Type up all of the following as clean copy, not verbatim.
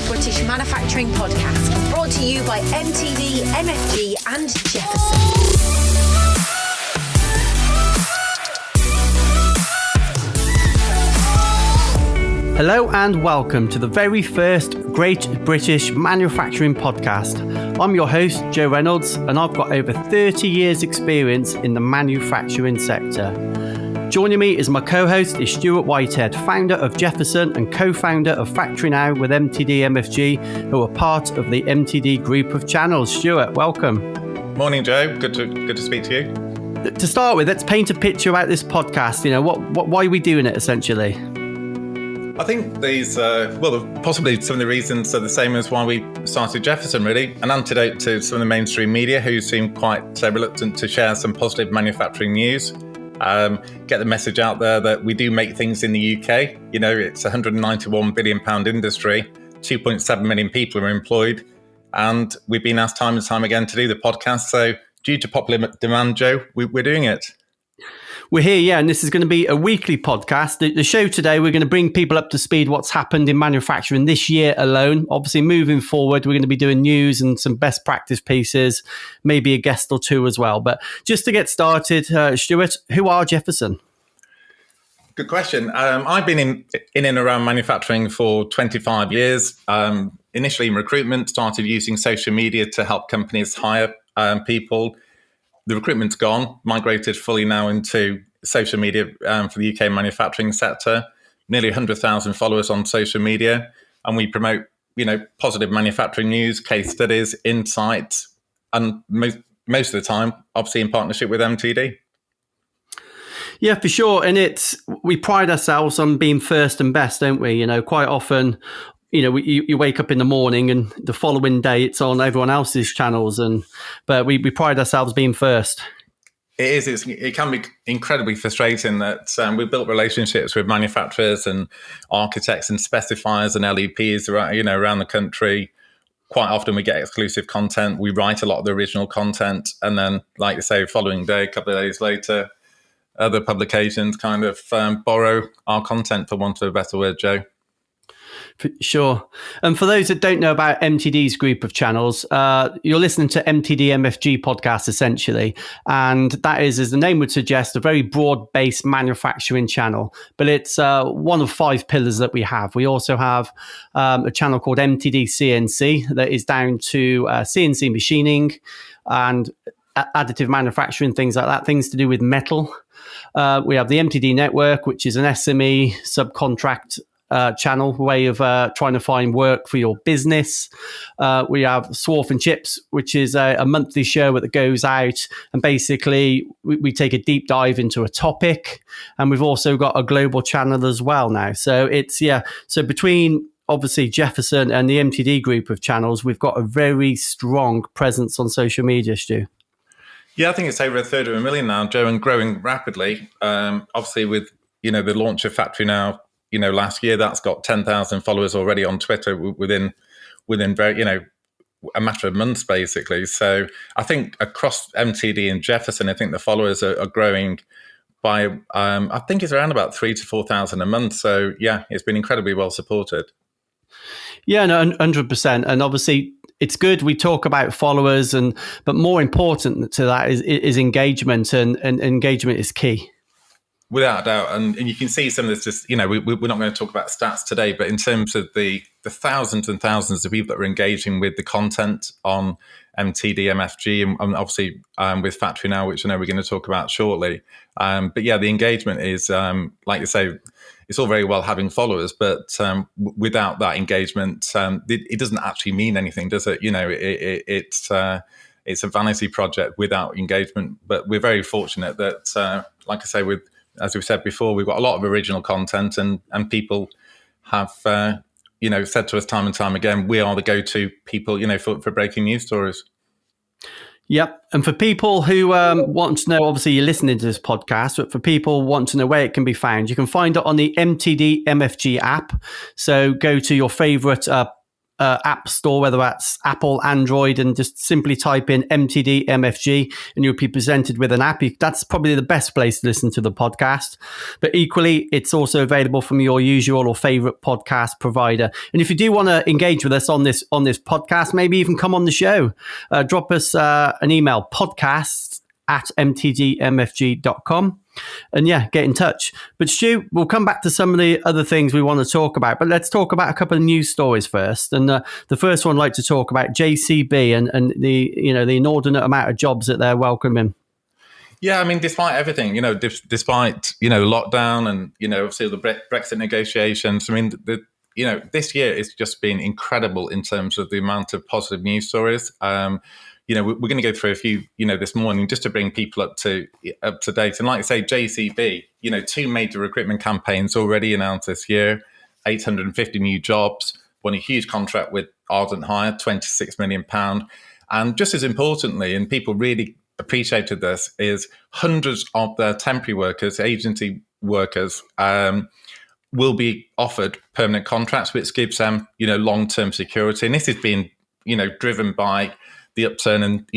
British Manufacturing Podcast, brought to you by MTD, MFG and Jefferson. Hello and welcome to the very first Great British Manufacturing Podcast. I'm your host, Joe Reynolds, and I've got over 30 years experience in the manufacturing sector. Joining me is my co-host is Stuart Whitehead, founder of Jefferson and co-founder of Factory Now with MTD MFG, who are part of the MTD group of channels. Stuart, welcome. Morning, Joe. Good to speak to you. To start with, let's paint a picture about this podcast. You know, why are we doing it essentially? I think these, possibly some of the reasons are the same as why we started Jefferson, really. An antidote to some of the mainstream media who seem quite reluctant to share some positive manufacturing news. Get the message out there that we do make things in the UK. You know, it's a £191 billion industry, 2.7 million people are employed, and we've been asked time and time again to do the podcast. So due to popular demand, Joe, we're doing it. We're here, yeah, and this is going to be a weekly podcast. The show today, we're going to bring people up to speed what's happened in manufacturing this year alone. Obviously, moving forward, we're going to be doing news and some best practice pieces, maybe a guest or two as well. But just to get started, Stuart, who are Jefferson? Good question. I've been in and around manufacturing for 25 years. Initially in recruitment, started using social media to help companies hire people. The recruitment's gone, migrated fully now into social media for the UK manufacturing sector. Nearly 100,000 followers on social media, and we promote, positive manufacturing news, case studies, insights, and most of the time, obviously in partnership with MTD. Yeah, for sure, and we pride ourselves on being first and best, don't we? Quite often. You wake up in the morning and the following day it's on everyone else's channels, but we pride ourselves being first. It can be incredibly frustrating that we've built relationships with manufacturers and architects and specifiers and LEPs around the country. Quite often we get exclusive content. We write a lot of the original content, and then, like you say, following day, a couple of days later, other publications kind of borrow our content, for want of a better word, Joe. For sure. And for those that don't know about MTD's group of channels, you're listening to MTD MFG podcast essentially. And that is, as the name would suggest, a very broad-based manufacturing channel. But it's one of 5 pillars that we have. We also have a channel called MTDCNC that is down to CNC machining and additive manufacturing, things like that, things to do with metal. We have the MTD network, which is an SME subcontract channel way of trying to find work for your business. We have Swarf and Chips, which is a monthly show that goes out, and basically we take a deep dive into a topic. And we've also got a global channel as well now. So so between obviously Jefferson and the MTD group of channels, we've got a very strong presence on social media, Stu. Yeah, I think it's over a third of a million now, Joe, and growing rapidly. Obviously with the launch of Factory Now, last year, that's got 10,000 followers already on Twitter within very, a matter of months, basically. So I think across MTD and Jefferson, I think the followers are growing by, I think it's around about 3,000 to 4,000 a month. So yeah, it's been incredibly well supported. Yeah, no, 100%. And obviously it's good we talk about followers, but more important to that is engagement, and engagement is key. Without a doubt. And you can see some of this, just, we're not going to talk about stats today, but in terms of the thousands and thousands of people that are engaging with the content on MTD, MFG, and obviously with Factory Now, which I know we're going to talk about shortly. But yeah, the engagement is, like you say, it's all very well having followers, but without that engagement, it doesn't actually mean anything, does it? It's a vanity project without engagement. But we're very fortunate that, like I say, as we've said before, we've got a lot of original content, and people have, said to us time and time again, we are the go-to people, for breaking news stories. Yep. And for people who want to know, obviously you're listening to this podcast, but for people who want to know where it can be found, you can find it on the MTD MFG app. So go to your favorite app store, whether that's Apple, Android, and just simply type in MTD MFG and you'll be presented with an app. That's probably the best place to listen to the podcast. But equally, it's also available from your usual or favorite podcast provider. And if you do want to engage with us on this podcast, maybe even come on the show, drop us an email, podcasts@mtdmfg.com. And yeah, get in touch. But Stu, we'll come back to some of the other things we want to talk about. But let's talk about a couple of news stories first. And the first one I'd like to talk about JCB and the the inordinate amount of jobs that they're welcoming. Yeah, I mean, despite everything, despite lockdown and obviously the Brexit negotiations, I mean, this year it's just been incredible in terms of the amount of positive news stories. We're going to go through a few, this morning just to bring people up to date. And like I say, JCB, 2 major recruitment campaigns already announced this year, 850 new jobs, won a huge contract with Ardent Hire, £26 million. And just as importantly, and people really appreciated this, is hundreds of their temporary workers, agency workers, will be offered permanent contracts, which gives them, long-term security. And this has been, driven by the upturn and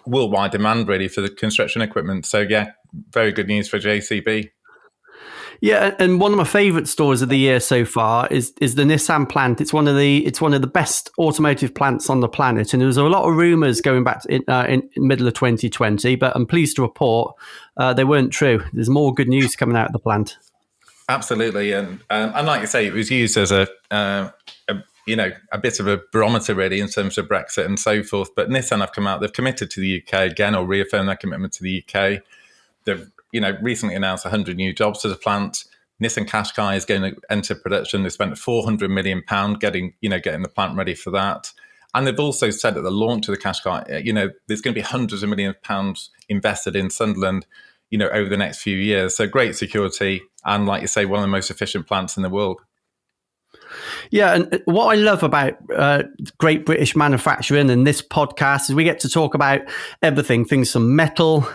worldwide demand really for the construction equipment. So yeah, very good news for JCB. Yeah, and one of my favourite stories of the year so far is the Nissan plant. It's one of the best automotive plants on the planet, and there was a lot of rumours going back in the middle of 2020, but I'm pleased to report they weren't true. There's more good news coming out of the plant. Absolutely, and like you say, it was used as a bit of a barometer really in terms of Brexit and so forth. But Nissan have come out, they've committed to the UK again, or reaffirmed their commitment to the UK. They've, recently announced 100 new jobs to the plant. Nissan Qashqai is going to enter production. They spent £400 million getting the plant ready for that. And they've also said at the launch of the Qashqai, there's going to be hundreds of millions of pounds invested in Sunderland, over the next few years. So great security. And like you say, one of the most efficient plants in the world. Yeah, and what I love about Great British Manufacturing and this podcast is we get to talk about everything, things from metal,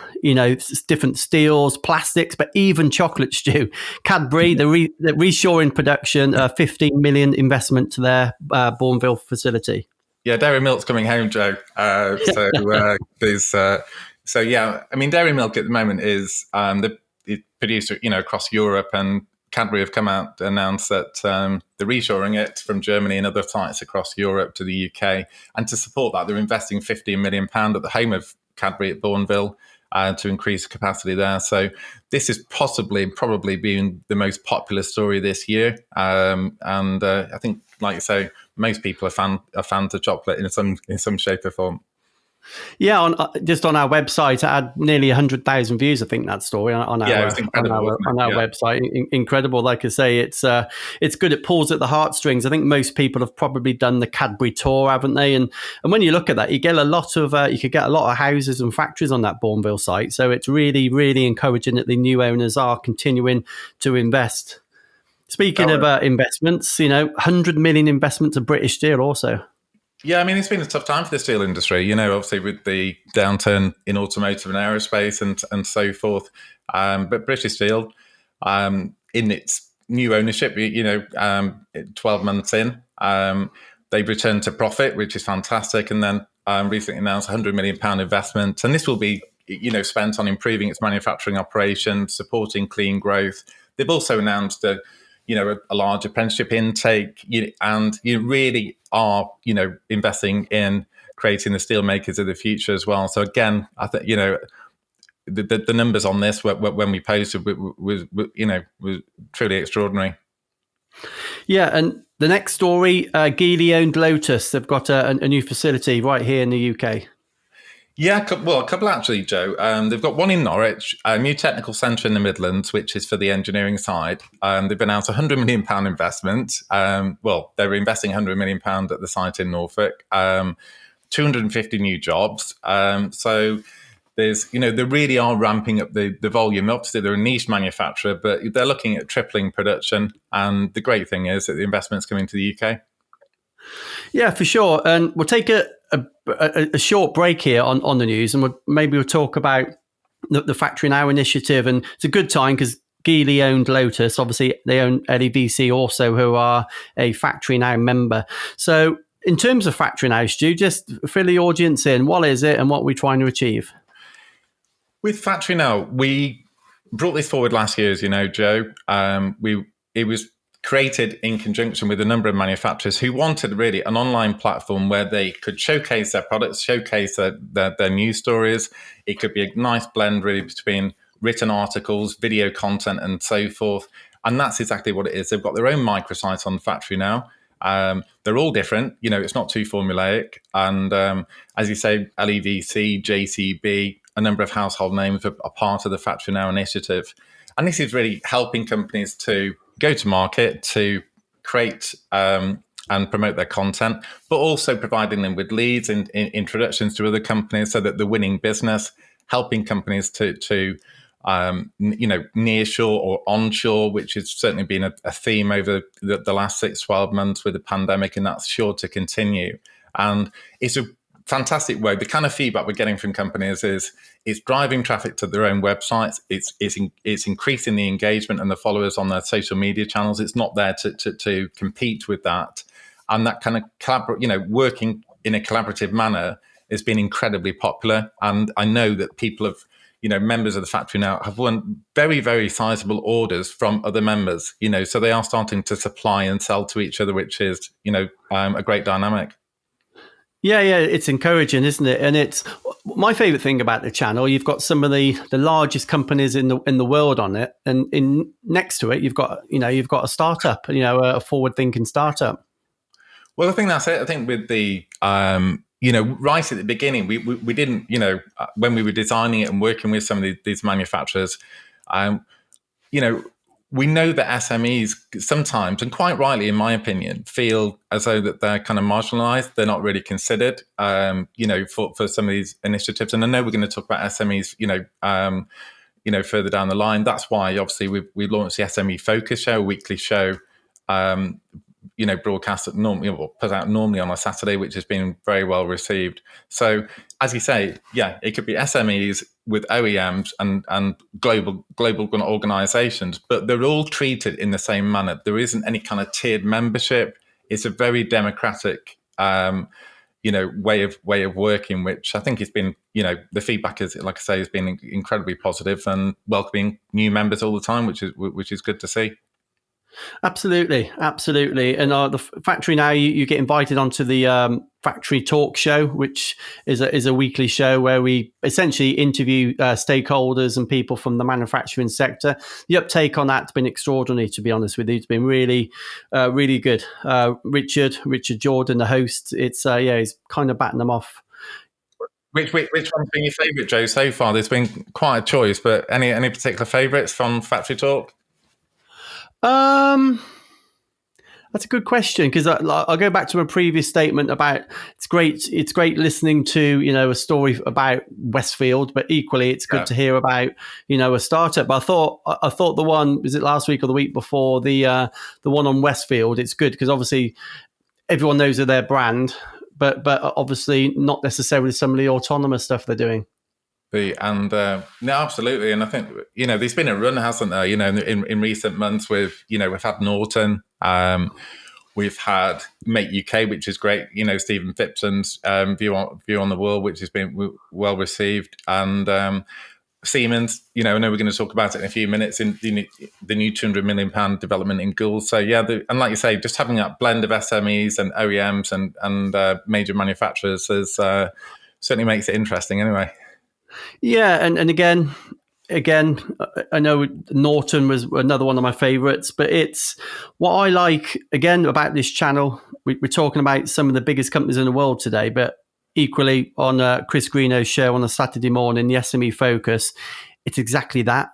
different steels, plastics, but even chocolate, Stu. Cadbury, the reshoring production, 15 million investment to their Bourneville facility. Yeah, Dairy Milk's coming home, Joe. So yeah, I mean, Dairy Milk at the moment is the producer, across Europe, and Cadbury have come out and announced that they're reshoring it from Germany and other sites across Europe to the UK. And to support that, they're investing £15 million at the home of Cadbury at Bourneville to increase capacity there. So this is probably been the most popular story this year. And I think, like you say, most people are fans of chocolate in some shape or form. Yeah, just on our website, it had nearly 100,000 views. I think that story on our website, incredible. Like I say, it's good. It pulls at the heartstrings. I think most people have probably done the Cadbury tour, haven't they? And when you look at that, you get a lot of houses and factories on that Bourneville site. So it's really, really encouraging that the new owners are continuing to invest. Speaking of investments, 100 million investment to British Steel also. Yeah, I mean, it's been a tough time for the steel industry, obviously with the downturn in automotive and aerospace and so forth. But British Steel, in its new ownership, 12 months in, they've returned to profit, which is fantastic. And then recently announced £100 million investment. And this will be, spent on improving its manufacturing operations, supporting clean growth. They've also announced a large apprenticeship intake, and you really are, investing in creating the steel makers of the future as well. So again, I think, the numbers on this when we posted was truly extraordinary. Yeah, and the next story, Geely-owned Lotus, they've got a new facility right here in the UK. Yeah, well, a couple actually, Joe. They've got one in Norwich, a new technical centre in the Midlands, which is for the engineering side. They've announced £100 million investment. They were investing £100 million at the site in Norfolk, 250 new jobs. So there's, they really are ramping up the volume. Obviously, they're a niche manufacturer, but they're looking at tripling production. And the great thing is that the investment's coming to the UK. Yeah, for sure. And we'll take a short break here on the news, and we'll talk about the Factory Now initiative. And it's a good time because Geely owned Lotus. Obviously, they own LEVC also, who are a Factory Now member. So in terms of Factory Now, Stu, just fill the audience in. What is it and what we're trying to achieve? With Factory Now, we brought this forward last year, as you know, Joe. It was created in conjunction with a number of manufacturers who wanted really an online platform where they could showcase their products, showcase their news stories. It could be a nice blend really between written articles, video content, and so forth. And that's exactly what it is. They've got their own microsite on Factory Now. They're all different. It's not too formulaic. And as you say, LEVC, JCB, a number of household names are part of the Factory Now initiative. And this is really helping companies to go to market, to create and promote their content, but also providing them with leads and introductions to other companies so that they're winning business, helping companies to nearshore or onshore, which has certainly been a theme over the last 6-12 months with the pandemic, and that's sure to continue. And it's a fantastic way. The kind of feedback we're getting from companies is it's driving traffic to their own websites. It's increasing the engagement and the followers on their social media channels. It's not there to compete with that. And that kind of working in a collaborative manner has been incredibly popular. And I know that people have, members of the Factory Now have won very, very sizable orders from other members, so they are starting to supply and sell to each other, which is, a great dynamic. Yeah, it's encouraging, isn't it? And it's my favorite thing about the channel. You've got some of the largest companies in the world on it, and next to it, you've got a startup, a forward-thinking startup. Well, I think that's it. I think with the right at the beginning, we didn't, when we were designing it and working with some of these manufacturers, we know that SMEs sometimes, and quite rightly, in my opinion, feel as though that they're kind of marginalised. They're not really considered, for some of these initiatives. And I know we're going to talk about SMEs, further down the line. That's why, obviously, we launched the SME Focus Show, a weekly show, broadcast put out normally on a Saturday, which has been very well received. So, as you say, it could be SMEs with OEMs and global organizations, but they're all treated in the same manner. There isn't any kind of tiered membership. It's a very democratic, way of working, which I think has been, the feedback is, like I say, has been incredibly positive and welcoming new members all the time, which is good to see. Absolutely. And the Factory Now, you get invited onto the Factory Talk Show, which is a weekly show where we essentially interview stakeholders and people from the manufacturing sector. The uptake on that's been extraordinary, to be honest with you. It's been really, really good. Richard Jordan, the host, he's kind of batting them off. Which one's been your favourite, Joe, so far? There's been quite a choice, but any particular favourites from Factory Talk? That's a good question, because I'll go back to my previous statement about it's great listening to a story about Westfield, but equally it's good to hear about a startup. But I thought the one, was it last week or the week before, the one on Westfield, it's good because obviously everyone knows of their brand, but obviously not necessarily some of the autonomous stuff they're doing. No, absolutely. And I think, there's been a run, hasn't there, in recent months with, we've had Norton, we've had Make UK, which is great, Stephen Phipson's view on the world, which has been well received. And Siemens, I know we're going to talk about it in a few minutes, in the new £200 million development in Gould. So, and like you say, just having that blend of SMEs and OEMs and major manufacturers certainly makes it interesting anyway. Yeah, and again, I know Norton was another one of my favourites, but it's what I like, again, about this channel. We're talking about some of the biggest companies in the world today, but equally on Chris Greeno's show on a Saturday morning, the SME Focus, it's exactly that.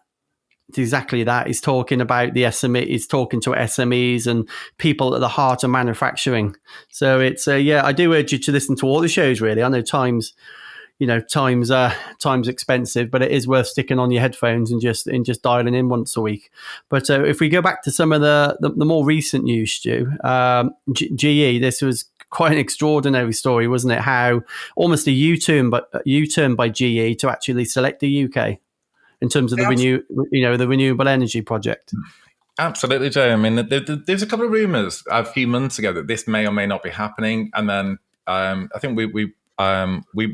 He's talking about the SME, he's talking to SMEs and people at the heart of manufacturing. So it's, I do urge you to listen to all the shows, really. I know time's expensive, but it is worth sticking on your headphones and just dialing in once a week. But if we go back to some of the more recent news, Stu, GE, this was quite an extraordinary story, wasn't it? How almost a U-turn by GE to actually select the UK in terms of the renewable energy project. Absolutely, Joe. I mean, there's a couple of rumours a few months ago that this may or may not be happening, and then I think we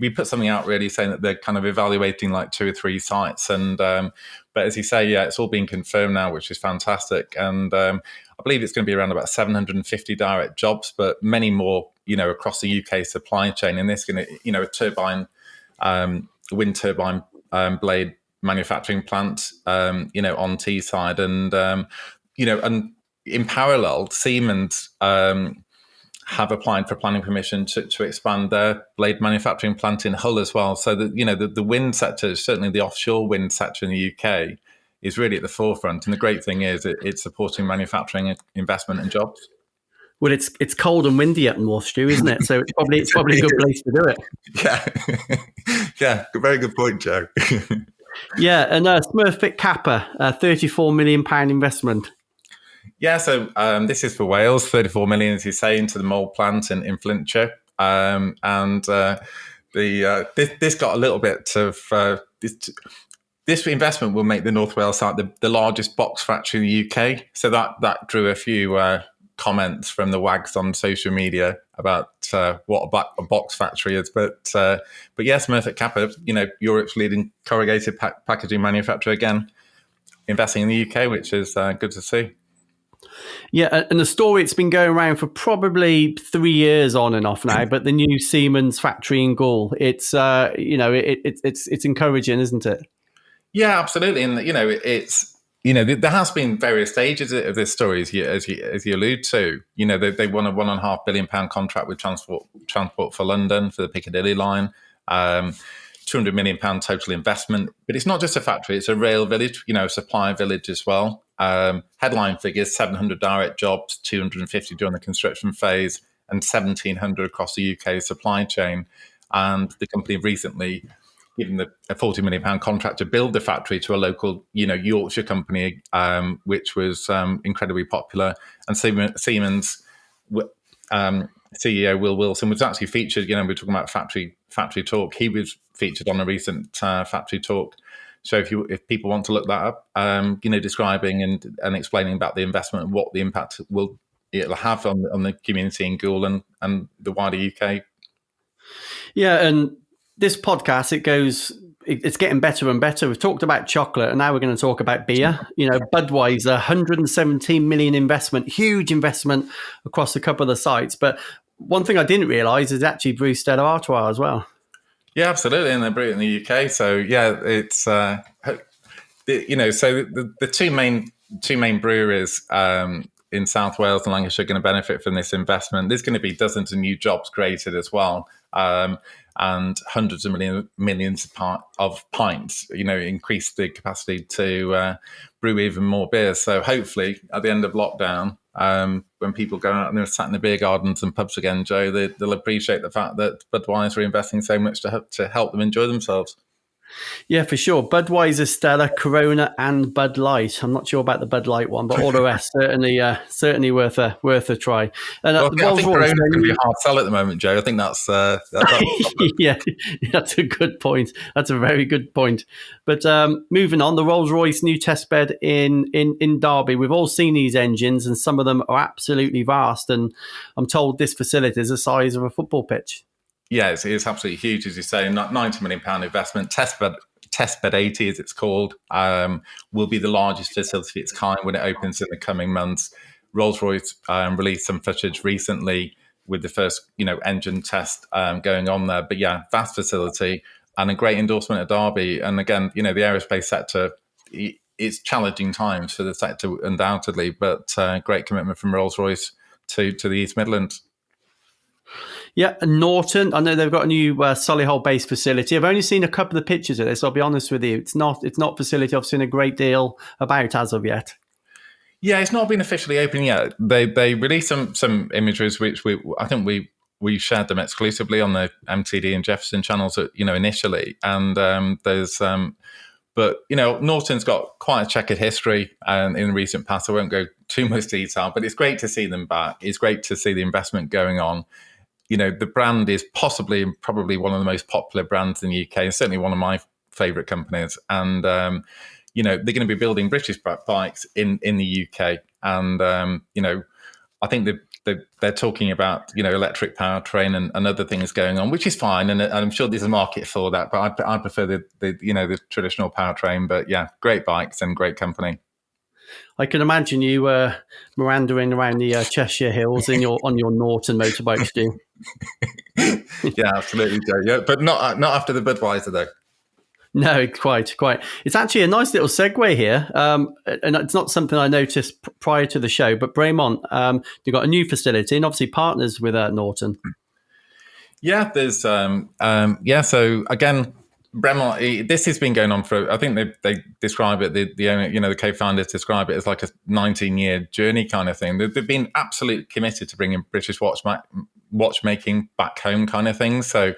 put something out really saying that they're kind of evaluating like 2 or 3 sites, and but as you say, yeah, it's all been confirmed now, which is fantastic, and I believe it's going to be around about 750 direct jobs, but many more, across the UK supply chain, and this is going to, a turbine, wind turbine blade manufacturing plant, on Teesside, and and in parallel, Siemens have applied for planning permission to expand their blade manufacturing plant in Hull as well. So that the wind sector, certainly the offshore wind sector in the UK, is really at the forefront. And the great thing is it's supporting manufacturing, investment, and jobs. Well, it's cold and windy up north, Stu, isn't it? So it's probably a good place to do it. Yeah, yeah, very good point, Joe. Yeah, and Smurfit Kappa, £34 million investment. Yeah, so this is for Wales, 34 million, as you say, into the mould plant in Flintshire, and this got a little bit of this investment will make the North Wales site the largest box factory in the UK. So that drew a few comments from the wags on social media about what a box factory is, but yes, Smurfit Kappa, Europe's leading corrugated packaging manufacturer, again investing in the UK, which is good to see. Yeah, and the story, it's been going around for probably 3 years on and off now. But the new Siemens factory in Gaul, it's it's encouraging, isn't it? Yeah, absolutely, and it's there has been various stages of this story, as you allude to. They won a £1.5 billion contract with Transport for London for the Piccadilly line. £200 million total investment, but it's not just a factory; it's a rail village, a supply village as well. Headline figures: 700 direct jobs, 250 during the construction phase, and 1,700 across the UK supply chain. And the company recently given a £40 million contract to build the factory to a local, Yorkshire company, which was incredibly popular. And Siemens CEO Will Wilson was actually featured. We're talking about factory talk. He was featured on a recent factory talk. So if people want to look that up, describing and explaining about the investment and what the impact it'll have on the community in Goole and the wider UK. Yeah, and this podcast, it's getting better and better. We've talked about chocolate, and now we're going to talk about beer. Budweiser, 117 million investment, huge investment across a couple of the sites. But one thing I didn't realise is actually brew Stella Artois as well. Yeah, absolutely, and they brew it in the UK. So yeah, it's so the two main breweries in South Wales and Lancashire are going to benefit from this investment. There's going to be dozens of new jobs created as well. And hundreds of millions of pints, increase the capacity to brew even more beer. So hopefully at the end of lockdown, when people go out and they're sat in the beer gardens and pubs again, Joe, they'll appreciate the fact that Budweiser are investing so much to help them enjoy themselves. Yeah, for sure. Budweiser, Stella, Corona, and Bud Light. I'm not sure about the Bud Light one, but all the rest certainly worth a try. And I think Corona's going to be a hard sell at the moment, Joe. I think that's yeah, that's a good point. That's a very good point. But moving on, the Rolls-Royce new test bed in Derby. We've all seen these engines, and some of them are absolutely vast. And I'm told this facility is the size of a football pitch. Yeah, it's absolutely huge, as you say. £90 million investment. Testbed 80, as it's called, will be the largest facility of its kind when it opens in the coming months. Rolls-Royce released some footage recently with the first, engine test going on there. But yeah, vast facility and a great endorsement of Derby. And again, the aerospace sector, it's challenging times for the sector undoubtedly, but great commitment from Rolls-Royce to the East Midlands. Yeah, and Norton, I know they've got a new Solihull-based facility. I've only seen a couple of pictures of this. I'll be honest with you. It's not a facility I've seen a great deal about as of yet. Yeah, it's not been officially open yet. They released some images, which I think we shared them exclusively on the MTD and Jefferson channels, initially. And but Norton's got quite a checkered history in recent past. I won't go too much detail, but it's great to see them back. It's great to see the investment going on. The brand is probably one of the most popular brands in the UK, and certainly one of my favourite companies. And they're going to be building British bikes in the UK. And, I think they're talking about, electric powertrain and other things going on, which is fine. And I'm sure there's a market for that. But I prefer the traditional powertrain. But yeah, great bikes and great company. I can imagine you meandering around the Cheshire Hills on your Norton motorbike, Stu. Yeah, absolutely, Joe. Yeah, but not after the Budweiser, though. No, quite. It's actually a nice little segue here, and it's not something I noticed prior to the show. But Bremont, they've got a new facility, and obviously partners with Norton. Yeah, there's So again, Bremont. This has been going on for. I think they describe it. The owner, the co-founders describe it as like a 19-year journey kind of thing. They've been absolutely committed to bringing British watchmaking back home, kind of thing. So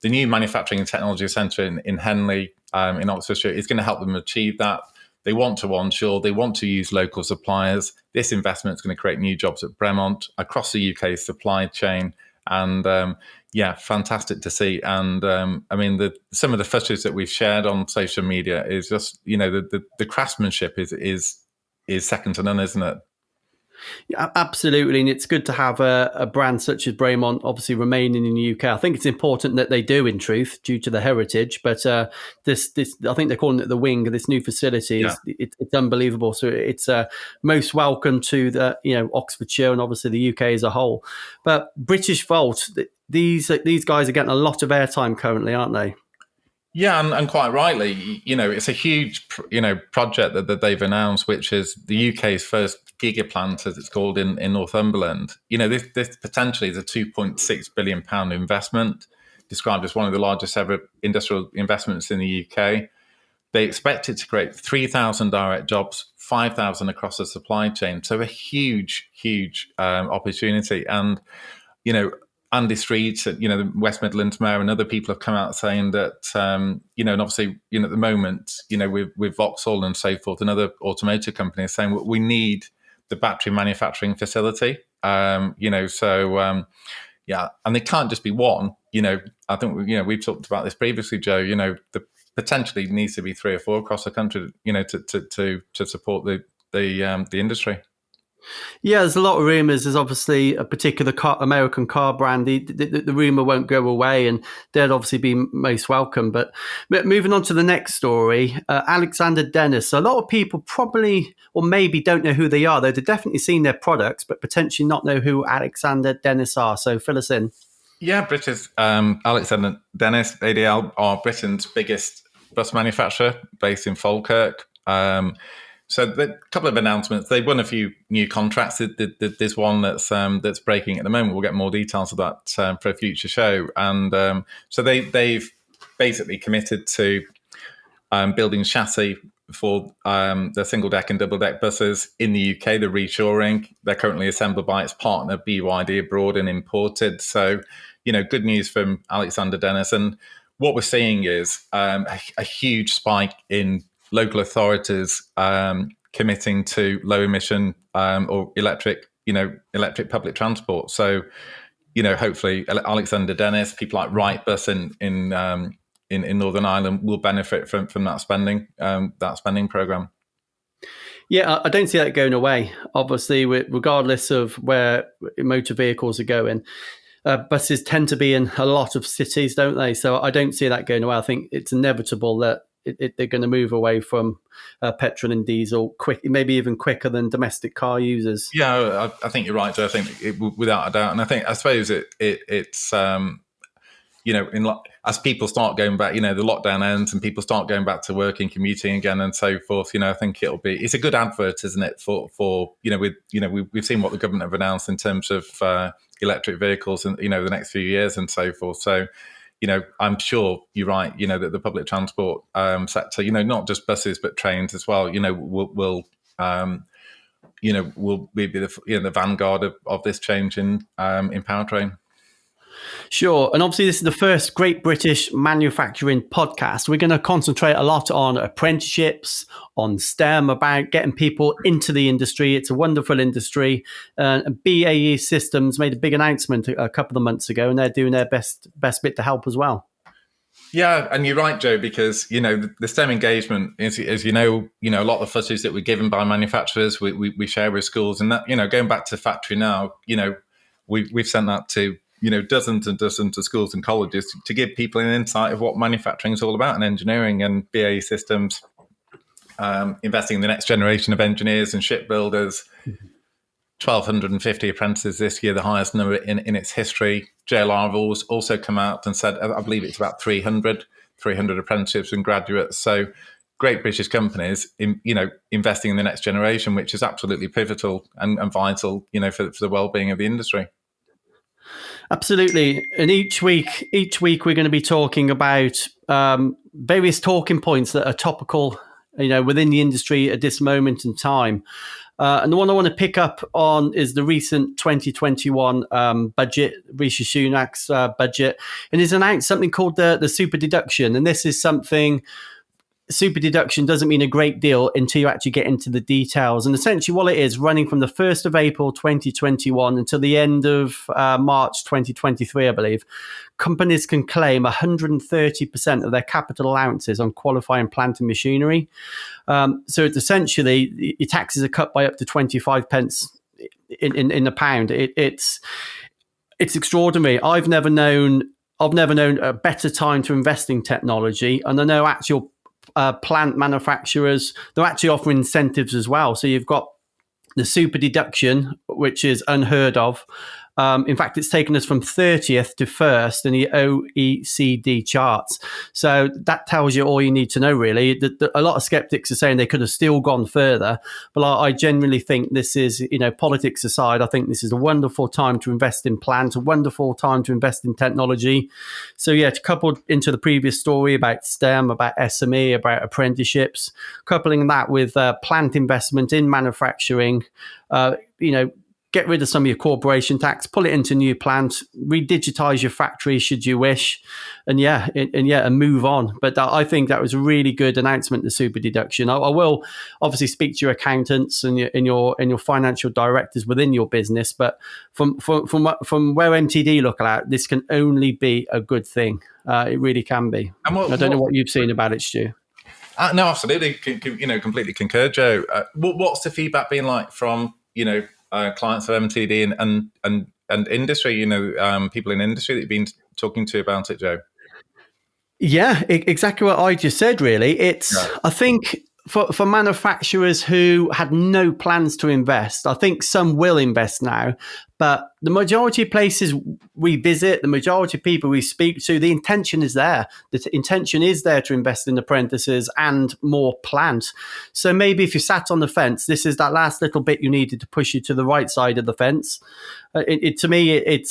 the new manufacturing and technology centre in Henley, in Oxfordshire, is going to help them achieve that. They want to onshore. They want to use local suppliers. This investment is going to create new jobs at Bremont across the UK supply chain. And fantastic to see. And some of the footage that we've shared on social media is just, the craftsmanship is second to none, isn't it? Yeah, absolutely, and it's good to have a brand such as Bremont obviously remaining in the UK. I think it's important that they do, in truth, due to the heritage. But this I think they're calling it the wing. This new facility it's unbelievable. So it's most welcome to the Oxfordshire and obviously the UK as a whole. But British Volt, these guys are getting a lot of airtime currently, aren't they? Yeah, and quite rightly, it's a huge, project that they've announced, which is the UK's first gigaplant, as it's called, in Northumberland. This potentially is a £2.6 billion investment, described as one of the largest ever industrial investments in the UK. They expect it to create 3,000 direct jobs, 5,000 across the supply chain. So a huge, huge opportunity. And, Andy Street, the West Midlands Mayor, and other people have come out saying that, and obviously, at the moment, with Vauxhall and so forth, and other automotive companies saying we need the battery manufacturing facility. And they can't just be one. I think we've talked about this previously, Joe. The potentially needs to be 3 or 4 across the country. To support the industry. Yeah, there's a lot of rumours. There's obviously a particular American car brand. The rumour won't go away, and they'd obviously be most welcome. But moving on to the next story, Alexander Dennis. A lot of people probably or maybe don't know who they are, though they've definitely seen their products, but potentially not know who Alexander Dennis are. So fill us in. Yeah, British Alexander Dennis, ADL, are Britain's biggest bus manufacturer based in Falkirk. So a couple of announcements. They've won a few new contracts. There's one that's breaking at the moment. We'll get more details of that for a future show. And so they've basically committed to building chassis for the single deck and double deck buses in the UK. The reshoring. They're currently assembled by its partner BYD abroad and imported. So good news from Alexander Dennis. And what we're seeing is a huge spike in local authorities committing to low emission or electric public transport. So, hopefully Alexander Dennis, people like Wrightbus in Northern Ireland will benefit from that spending program. Yeah, I don't see that going away. Obviously, regardless of where motor vehicles are going, buses tend to be in a lot of cities, don't they? So I don't see that going away. I think it's inevitable that they're going to move away from petrol and diesel maybe even quicker than domestic car users. Yeah, I think you're right, Joe. I think without a doubt. And I suppose it's as people start going back, the lockdown ends and people start going back to work and commuting again and so forth. I think it's a good advert, isn't it? We've seen what the government have announced in terms of electric vehicles and the next few years and so forth. So. I'm sure you're right. That the public transport sector, not just buses but trains as well. Will be the vanguard of this change in powertrain. Sure. And obviously, this is the first Great British Manufacturing podcast. We're going to concentrate a lot on apprenticeships, on STEM, about getting people into the industry. It's a wonderful industry. BAE Systems made a big announcement a couple of months ago, and they're doing their best bit to help as well. Yeah, and you're right, Joe, because the STEM engagement is, as a lot of the footage that we're given by manufacturers, we share with schools, and that going back to factory now, we've sent that to dozens and dozens of schools and colleges to give people an insight of what manufacturing is all about, and engineering and BAE Systems, investing in the next generation of engineers and shipbuilders. 1,250 apprentices this year, the highest number in its history. JLR have also come out and said, I believe it's about 300 apprenticeships and graduates. So great British companies, investing in the next generation, which is absolutely pivotal and vital, for the well-being of the industry. Absolutely. And each week we're going to be talking about various talking points that are topical, within the industry at this moment in time. And the one I want to pick up on is the recent 2021 budget, Rishi Sunak's budget. And he's announced something called the super deduction. And this is something, super deduction doesn't mean a great deal until you actually get into the details. And essentially what it is, running from the 1st of April 2021 until the end of March 2023, I believe, companies can claim 130% of their capital allowances on qualifying plant and machinery. So it's essentially, your taxes are cut by up to 25 pence in the pound. It's extraordinary. I've never known a better time to invest in technology. And I know actual plant manufacturers, they're actually offering incentives as well. So you've got the super deduction, which is unheard of. In fact, it's taken us from 30th to 1st in the OECD charts. So that tells you all you need to know, really. A lot of skeptics are saying they could have still gone further. But I genuinely think this is, politics aside, I think this is a wonderful time to invest in plant, a wonderful time to invest in technology. So, yeah, coupled into the previous story about STEM, about SME, about apprenticeships, coupling that with plant investment in manufacturing, get rid of some of your corporation tax, pull it into new plant, redigitize your factory should you wish, and move on. But I think that was a really good announcement, the super deduction. I will obviously speak to your accountants and your financial directors within your business, but from where MTD look at, this can only be a good thing. It really can be. I don't know what you've seen about it, Stu. No, absolutely. Completely concur, Joe. What's the feedback been like from clients of MTD and industry? People in industry that you've been talking to about it, Joe? Yeah, exactly what I just said. Really, I think for manufacturers who had no plans to invest, I think some will invest now. But the majority of places we visit, the majority of people we speak to, the intention is there. The intention is there to invest in apprentices and more plant. So maybe if you sat on the fence, this is that last little bit you needed to push you to the right side of the fence. To me, it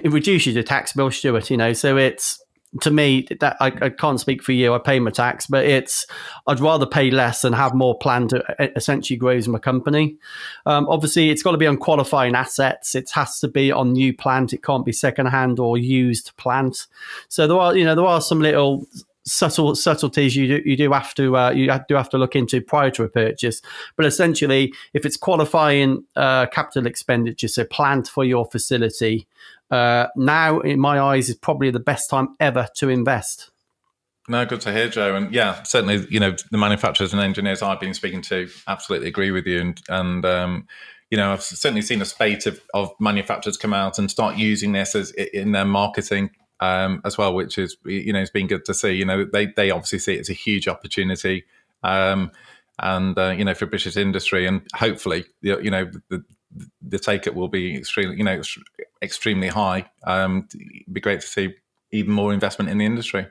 reduces your tax bill, Stuart. So it's, to me, that I can't speak for you. I pay my tax, but I'd rather pay less and have more plan to essentially grows my company. Obviously, it's got to be on qualifying assets. It has to be on new plant. It can't be secondhand or used plant. So there are some little subtleties you do have to look into prior to a purchase. But essentially, if it's qualifying capital expenditure, so plant for your facility, now in my eyes is probably the best time ever to invest. No, good to hear, Joe. And yeah, certainly, the manufacturers and engineers I've been speaking to absolutely agree with you. And I've certainly seen a spate of manufacturers come out and start using this as in their marketing as well, which is, it's been good to see. They obviously see it as a huge opportunity, and for British industry, and hopefully, the take-up will be extremely high. It'd be great to see even more investment in the industry.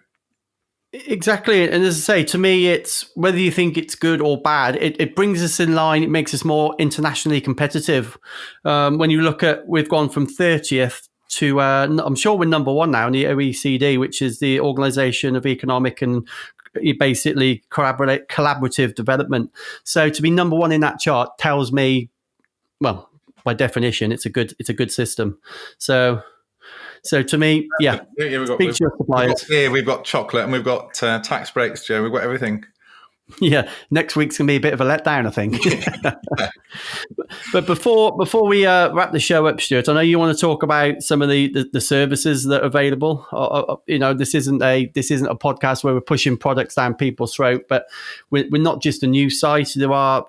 Exactly. And as I say, to me, it's whether you think it's good or bad, it brings us in line. It makes us more internationally competitive. When you look at, we've gone from 30th to, I'm sure we're number one now in the OECD, which is the Organization of Economic and basically collaborative development. So to be number one in that chart tells me, well, by definition, it's a good system. So to me, yeah. We've got chocolate and we've got tax breaks, Joe. We've got everything. Yeah, next week's going to be a bit of a letdown, I think. But before we wrap the show up, Stuart, I know you want to talk about some of the services that are available. This isn't a podcast where we're pushing products down people's throat, but we're not just a news site. There are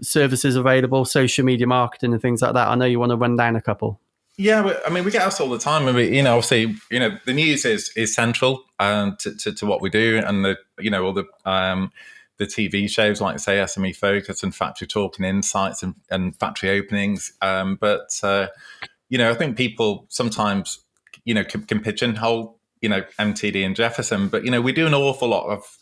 services available, social media marketing and things like that. I know you want to run down a couple. Yeah, I mean, we get asked all the time, and obviously, the news is central to what we do, and all the TV shows like, say, SME Focus and Factory Talk and Insights and factory openings. But I think people sometimes, can pigeonhole, MTD and Jefferson. But, we do an awful lot of,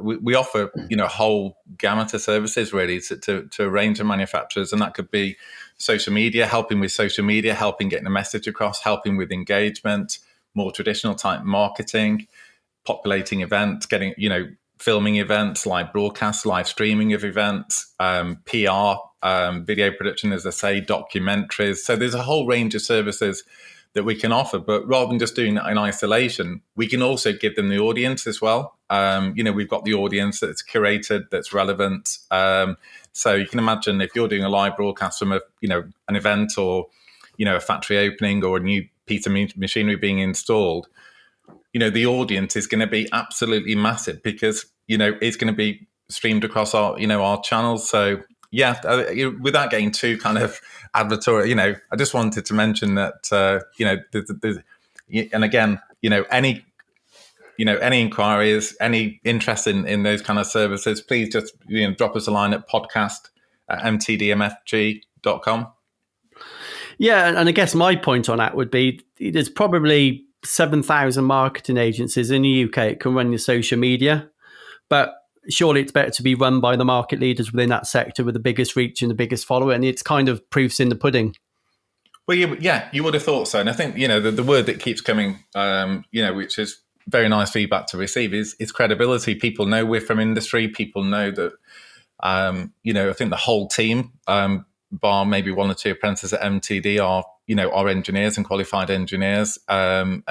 we offer, a whole gamut of services really to a range of manufacturers. And that could be social media, helping with social media, helping getting the message across, helping with engagement, more traditional type marketing, populating events, getting, filming events, live broadcasts, live streaming of events, PR, video production, as I say, documentaries. So there's a whole range of services that we can offer. But rather than just doing that in isolation, we can also give them the audience as well. We've got the audience that's curated, that's relevant. So you can imagine if you're doing a live broadcast from an event or, a factory opening or a new piece of machinery being installed, the audience is going to be absolutely massive because, it's going to be streamed across our channels. So, yeah, without getting too kind of advertorial, I just wanted to mention that, and again, any inquiries, any interest in those kind of services, please just, drop us a line at podcast@mtdmfg.com. Yeah. And I guess my point on that would be there's probably 7,000 marketing agencies in the UK that can run your social media, but surely it's better to be run by the market leaders within that sector with the biggest reach and the biggest follower. And it's kind of proofs in the pudding. Well, yeah, you would have thought so. And I think, the word that keeps coming, which is very nice feedback to receive is credibility. People know we're from industry. People know that, I think the whole team, bar maybe one or two apprentices at MTD are engineers and qualified engineers. We've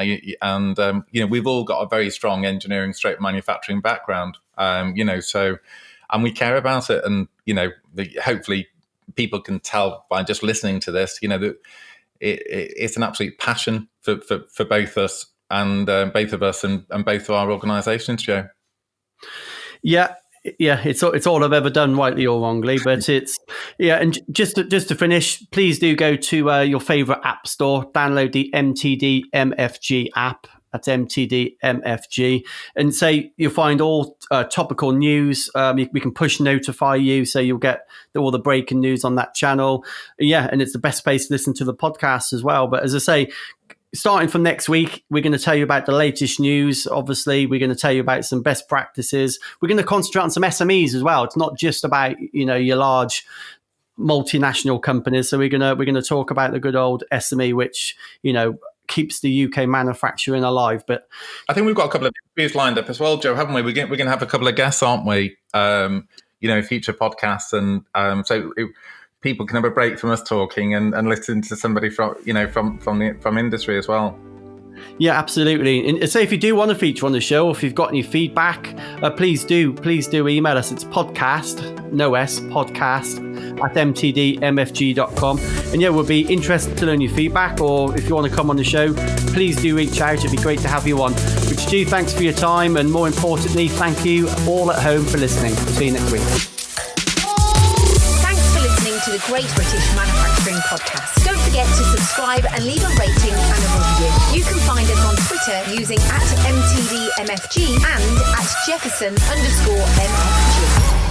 all got a very strong engineering / manufacturing background, and we care about it. And, hopefully people can tell by just listening to this, that it's an absolute passion for both us and both of us and both of our organisations, Joe. Yeah. Yeah, it's all I've ever done, rightly or wrongly, but it's And just to finish, please do go to your favourite app store, download the MTD MFG app. That's MTD MFG, and say you'll find all topical news. We can push notify you, so you'll get all the breaking news on that channel. Yeah, and it's the best place to listen to the podcast as well. But as I say, starting from next week, we're going to tell you about the latest news. Obviously, we're going to tell you about some best practices. We're going to concentrate on some SMEs as well. It's not just about, your large multinational companies. So we're going to talk about the good old SME, which, keeps the UK manufacturing alive. But I think we've got a couple of interviews lined up as well, Joe, haven't we? We're going to have a couple of guests, aren't we? Future podcasts. And people can have a break from us talking and listen to somebody from industry as well. Yeah, absolutely. And say if you do want to feature on the show, or if you've got any feedback, please do email us. It's podcast at mtdmfg.com. And we'll be interested to learn your feedback, or if you want to come on the show, please do reach out. It'd be great to have you on. But Stu, thanks for your time, and more importantly, thank you all at home for listening. See you next week. To the Great British Manufacturing Podcast. Don't forget to subscribe and leave a rating and a review. You can find us on Twitter using @MTDMFG and @Jefferson_MFG.